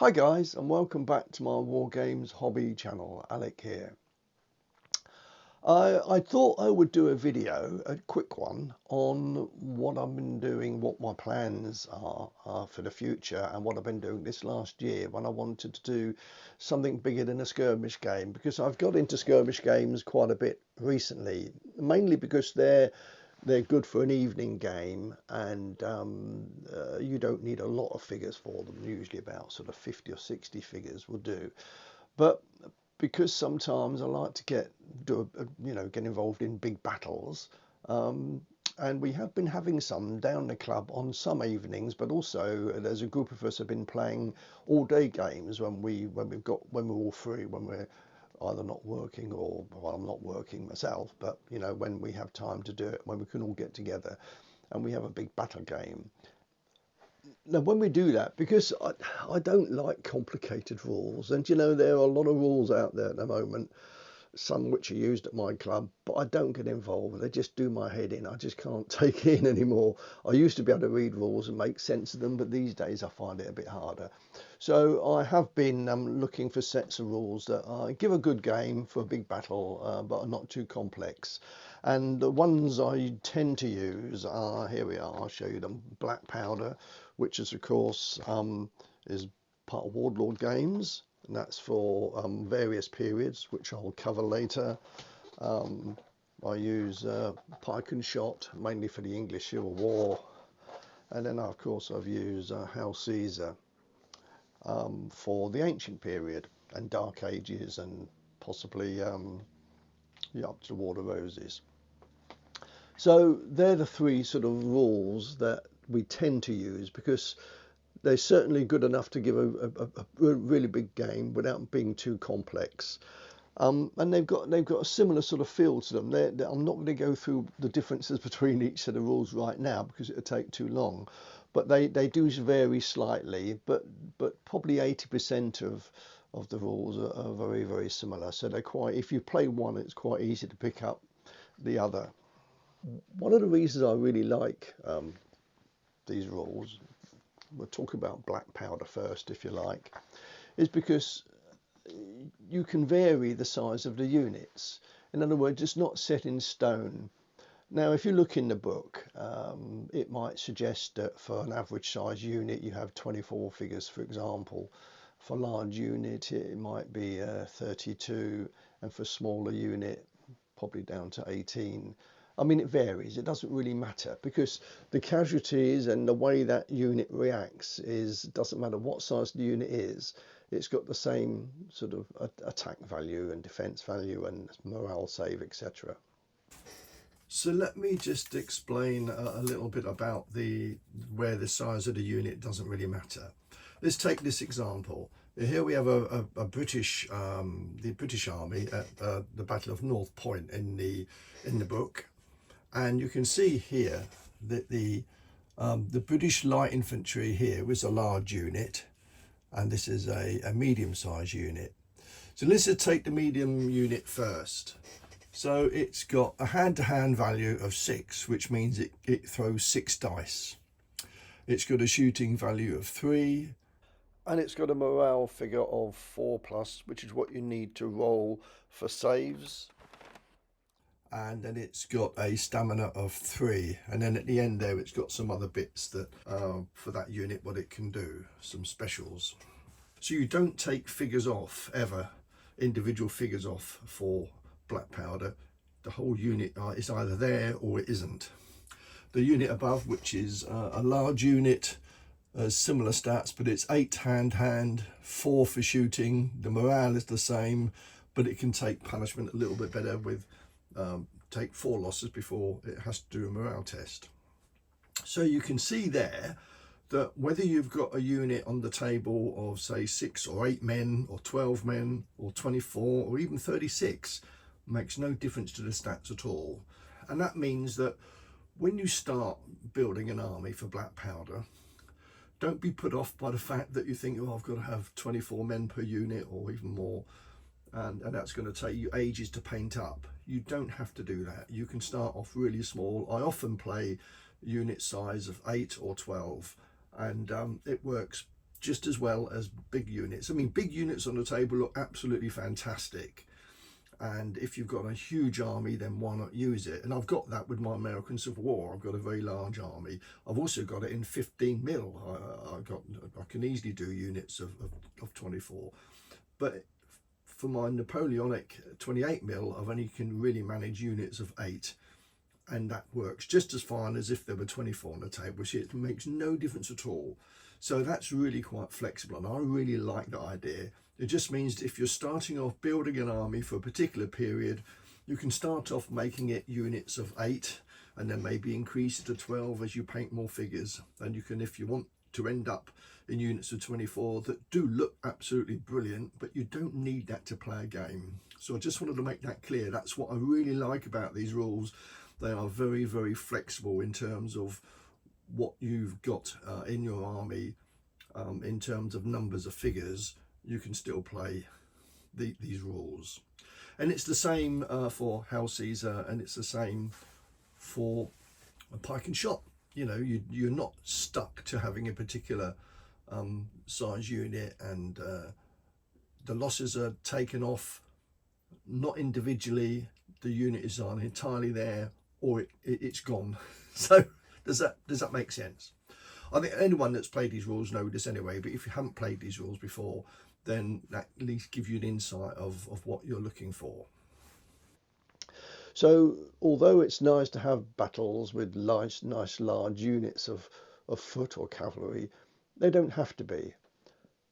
Hi guys, and welcome back to my War Games hobby channel. Alec here. I thought I would do a video, a quick one, on what I've been doing, what my plans are for the future, and what I've been doing this last year when I wanted to do something bigger than a skirmish game, because I've got into skirmish games quite a bit recently, mainly because they're good for an evening game, and you don't need a lot of figures for them. Usually about sort of 50 or 60 figures will do. But because sometimes I like to get involved in big battles, and we have been having some down the club on some evenings, but also there's a group of us have been playing all day games when we're all free, when we're either not working or, well, I'm not working myself, but when we have time to do it, when we can all get together and we have a big battle game. Now, when we do that, because I don't like complicated rules, and there are a lot of rules out there at the moment, some which are used at my club, but I don't get involved. They just do my head in. I just can't take it in anymore. I used to be able to read rules and make sense of them, but these days I find it a bit harder. So I have been looking for sets of rules that give a good game for a big battle, but are not too complex. And the ones I tend to use are, here we are, I'll show you them. Black Powder, which is of course is part of Warlord Games, and that's for various periods, which I'll cover later. I use Pike and Shot, mainly for the English Civil War, and then of course I've used House Caesar for the ancient period and Dark Ages, and possibly up to the War of Roses. So they're the three sort of rules that we tend to use, because they're certainly good enough to give a really big game without being too complex. And they've got a similar sort of feel to them. I'm not going to go through the differences between each set of rules right now because it would take too long, but they do vary slightly. But probably 80% of the rules are very, very similar. So they're quite. If you play one, it's quite easy to pick up the other. One of the reasons I really like these rules, we'll talk about Black Powder first if you like, is because you can vary the size of the units. In other words, it's not set in stone. Now, if you look in the book, it might suggest that for an average size unit you have 24 figures, for example. For a large unit it might be 32, and for a smaller unit probably down to 18. I mean, it varies. It doesn't really matter, because the casualties and the way that unit reacts doesn't matter what size the unit is. It's got the same sort of attack value and defense value and morale save, etc. So let me just explain a little bit about where the size of the unit doesn't really matter. Let's take this example. Here we have a British, the British Army at the Battle of North Point in the book. And you can see here that the British light infantry here was a large unit, and this is a medium-sized unit. So let's just take the medium unit first. So it's got a hand-to-hand value of 6, which means it throws 6 dice. It's got a shooting value of 3, and it's got a morale figure of 4+, which is what you need to roll for saves. And then it's got a stamina of 3, and then at the end there it's got some other bits that for that unit, what it can do, some specials. So you don't take figures off ever, individual figures off for Black Powder. The whole unit is either there or it isn't. The unit above, which is a large unit, similar stats, but it's 8 hand, 4 for shooting. The morale is the same, but it can take punishment a little bit better with take 4 losses before it has to do a morale test. So you can see there that whether you've got a unit on the table of say 6 or 8 men or 12 men or 24 or even 36 makes no difference to the stats at all. And that means that when you start building an army for Black Powder, don't be put off by the fact that you think, oh, I've got to have 24 men per unit or even more, and that's going to take you ages to paint up. You don't have to do that. You can start off really small. I often play unit size of 8 or 12, and it works just as well as big units. I mean, big units on the table look absolutely fantastic, and if you've got a huge army, then why not use it? And I've got that with my American Civil War. I've got a very large army. I've also got it in 15 mil. I can easily do units of 24, but for my Napoleonic 28 mil, I've only can really manage units of 8, and that works just as fine as if there were 24 on the table. So it makes no difference at all. So that's really quite flexible, and I really like that idea. It just means that if you're starting off building an army for a particular period, you can start off making it units of 8 and then maybe increase it to 12 as you paint more figures. And you can, if you want to end up in units of 24 that do look absolutely brilliant, but you don't need that to play a game. So I just wanted to make that clear. That's what I really like about these rules. They are very, very flexible in terms of what you've got in your army, in terms of numbers of figures. You can still play these rules, and it's the same for House Caesar, and it's the same for a Pike and Shot. You know, you're not stuck to having a particular size unit, and the losses are taken off, not individually. The unit is on entirely there, or it's gone. So does that make sense? I think anyone that's played these rules knows this anyway, but if you haven't played these rules before, then that at least gives you an insight of what you're looking for. So although it's nice to have battles with nice large units of foot or cavalry, they don't have to be.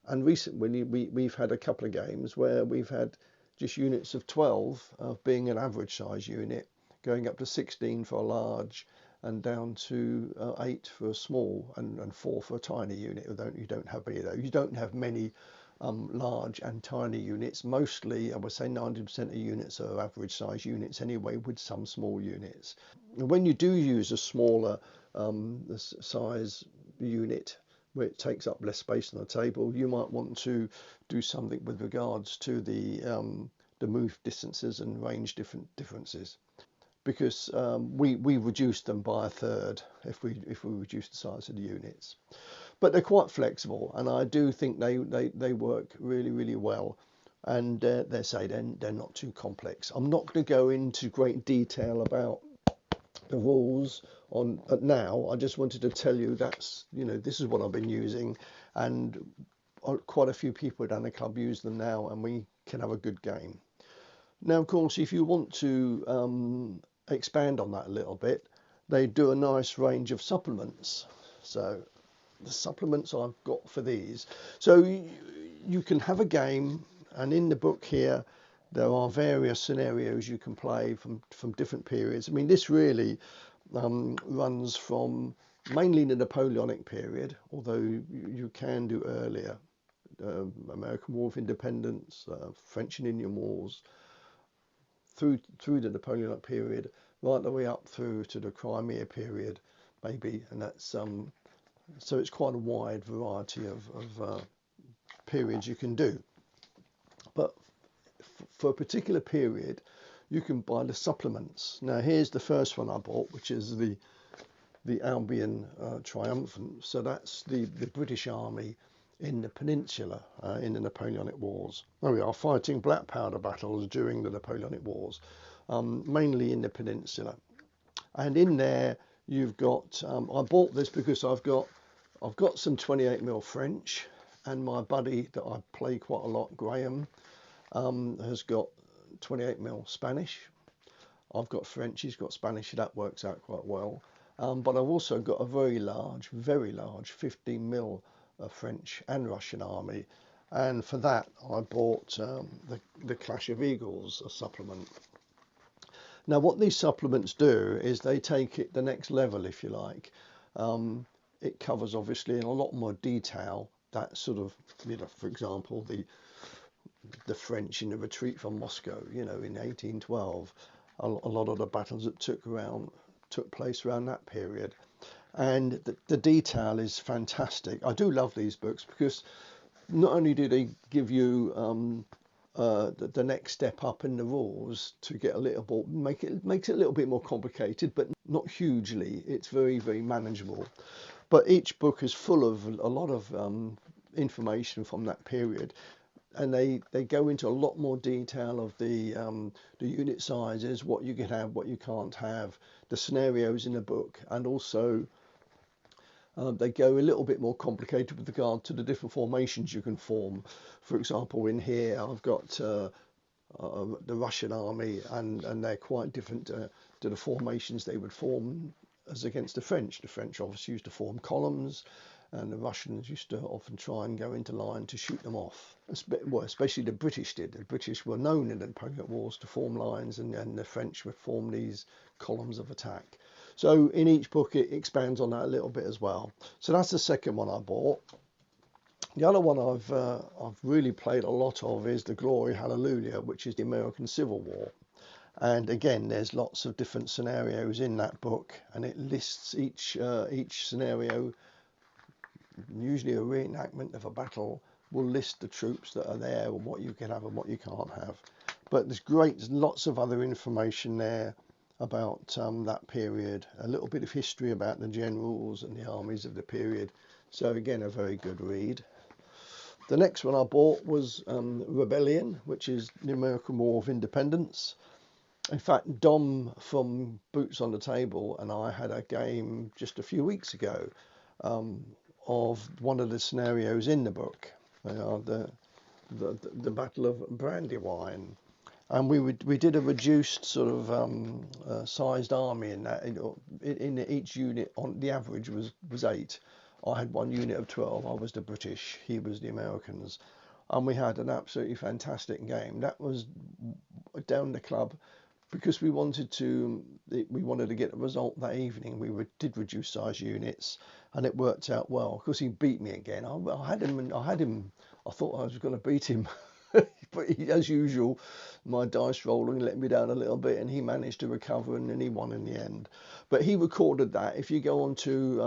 And recently we've had a couple of games where we've had just units of 12 being an average size unit, going up to 16 for a large, and down to 8 for a small, and 4 for a tiny unit. You don't have any of those. You don't have many large and tiny units. Mostly, I would say 90% of units are average size units anyway, with some small units. And when you do use a smaller size unit, where it takes up less space on the table, you might want to do something with regards to the move distances and range differences. Because we reduce them by a third if we reduce the size of the units. But they're quite flexible, and I do think they work really well, and they're not too complex. I'm not going to go into great detail about the rules on now. I just wanted to tell you this is what I've been using, and quite a few people down the club use them now, and we can have a good game. Now, of course, if you want to expand on that a little bit, they do a nice range of supplements. So the supplements I've got for these, so you can have a game, and in the book here there are various scenarios you can play from different periods. I mean, this really runs from mainly the Napoleonic period, although you can do earlier, American War of Independence, French and Indian Wars, through the Napoleonic period, right the way up through to the Crimea period, maybe, and that's so it's quite a wide variety of periods you can do. But for a particular period, you can buy the supplements. Now, here's the first one I bought, which is the Albion Triumphant. So that's the British Army in the Peninsula in the Napoleonic Wars. There we are, fighting black powder battles during the Napoleonic Wars, mainly in the Peninsula. And in there you've got, I bought this because I've got some 28mm French, and my buddy that I play quite a lot, Graham, has got 28mm Spanish. I've got French, he's got Spanish, so that works out quite well. But I've also got a very large 15mm French and Russian army, and for that I bought the Clash of Eagles, a supplement. Now, what these supplements do is they take it the next level, if you like. It covers, obviously, in a lot more detail that sort of, for example, the French in the retreat from Moscow, in 1812, a lot of the battles that took place around that period. And the detail is fantastic. I do love these books because not only do they give you the next step up in the rules to get a little bit, makes it a little bit more complicated, but not hugely. It's very, very manageable. But each book is full of a lot of information from that period. And they go into a lot more detail of the unit sizes, what you can have, what you can't have, the scenarios in the book, and also they go a little bit more complicated with regard to the different formations you can form. For example, in here I've got the Russian army, and they're quite different to the formations they would form as against the French. The French obviously used to form columns, and the Russians used to often try and go into line to shoot them off. Well, especially the British did. The British were known in the Napoleonic Wars to form lines, and the French would form these columns of attack. So in each book it expands on that a little bit as well. So that's the second one I bought. The other one I've really played a lot of is The Glory Hallelujah, which is the American Civil War. And again, there's lots of different scenarios in that book, and it lists each scenario, usually a reenactment of a battle, will list the troops that are there and what you can have and what you can't have. But there's lots of other information there about that period, a little bit of history about the generals and the armies of the period. So again, a very good read. The next one I bought was Rebellion, which is the American War of Independence. In fact, Dom from Boots on the Table and I had a game just a few weeks ago of one of the scenarios in the book, the Battle of Brandywine, and we did a reduced sort of sized army in that. In each unit, on the average was 8. I had one unit of 12. I was the British, he was the Americans, and we had an absolutely fantastic game. That was down the club. Because we wanted to get a result that evening, we did reduce size units, and it worked out well. Of course, he beat me again. I had him. I thought I was going to beat him, but as usual, my dice rolling let me down a little bit, and he managed to recover, and then he won in the end. But he recorded that. If you go on to,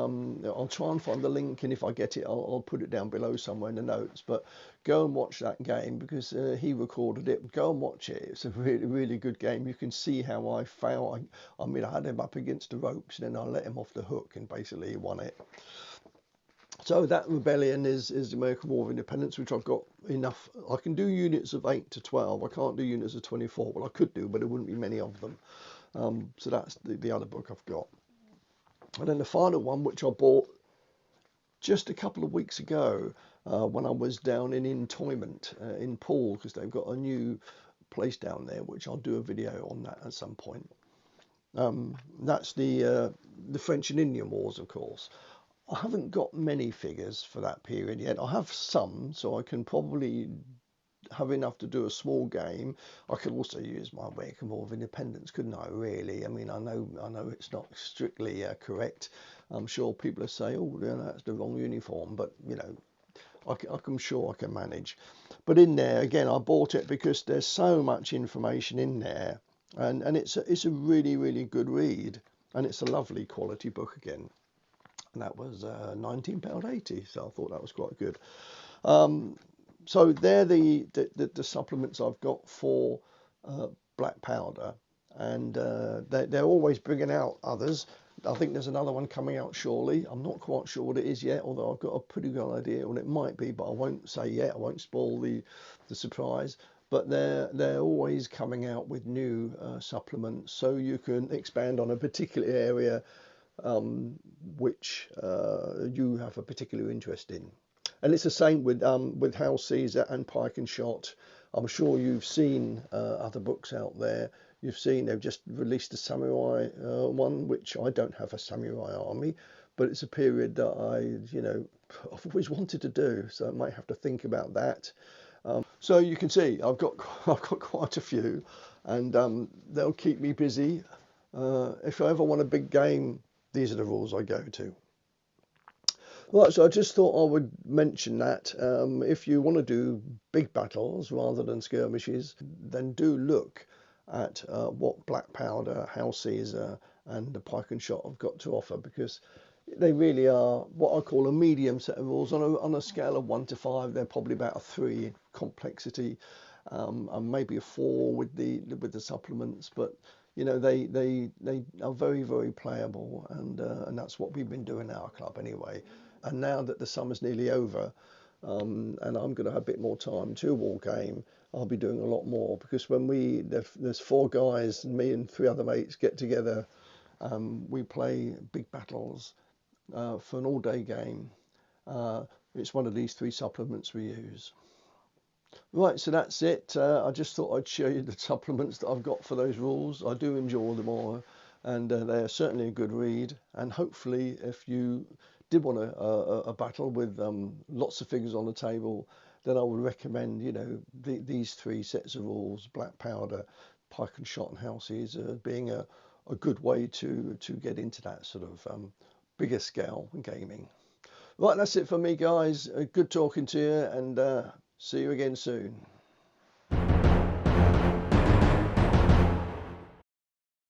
I'll try and find the link, and if I get it, I'll put it down below somewhere in the notes. But go and watch that game, because he recorded it. Go and watch it. It's a really, really good game. You can see how I failed. I mean, I had him up against the ropes, and then I let him off the hook, and basically he won it. So that Rebellion is the American War of Independence, which I've got enough. I can do units of 8 to 12. I can't do units of 24. Well, I could do, but there wouldn't be many of them. So that's the other book I've got. And then the final one, which I bought just a couple of weeks ago when I was down in Entoyment in Poole, because they've got a new place down there, which I'll do a video on that at some point. That's the French and Indian Wars, of course. I haven't got many figures for that period yet. I have some, so I can probably have enough to do a small game. I could also use my American War of Independence, couldn't I, really? I mean, I know it's not strictly correct. I'm sure people will say, oh, that's the wrong uniform, but, you know, I'm sure I can manage. But in there, again, I bought it because there's so much information in there, and it's a really, really good read, and it's a lovely quality book again. And that was £19.80, so I thought that was quite good. So they're the supplements I've got for black powder, and they're always bringing out others. I think there's another one coming out shortly. I'm not quite sure what it is yet, although I've got a pretty good idea what it might be, but I won't say yet. I won't spoil the surprise. But they're always coming out with new supplements, so you can expand on a particular area which you have a particular interest in. And it's the same with how Caesar and Pike and Shot. I'm sure you've seen other books out there. You've seen they've just released a samurai one, which I don't have a samurai army, but it's a period that I've always wanted to do, so I might have to think about that. So you can see I've got quite a few, and they'll keep me busy. If I ever want a big game, these are the rules I go to. Right, so I just thought I would mention that. If you want to do big battles rather than skirmishes, then do look at what black powder, how Caesar and the Pike and Shot have got to offer, because they really are what I call a medium set of rules. On a scale of 1 to 5, they're probably about a 3 complexity, and maybe a 4 with the supplements, but you know, they are very, very playable, and that's what we've been doing in our club anyway. And now that the summer's nearly over, and I'm going to have a bit more time to war game. I'll be doing a lot more, because when there's 4 guys, me and 3 other mates get together, we play big battles for an all-day game. It's one of these 3 supplements we use. Right, so that's it. I just thought I'd show you the supplements that I've got for those rules. I do enjoy them all, and they are certainly a good read. And hopefully, if you did want a battle with lots of figures on the table, then I would recommend, these 3 sets of rules: Black Powder, Pike and Shot, and House Caesar, being a good way to get into that sort of bigger scale gaming. Right, that's it for me, guys. Good talking to you, and see you again soon.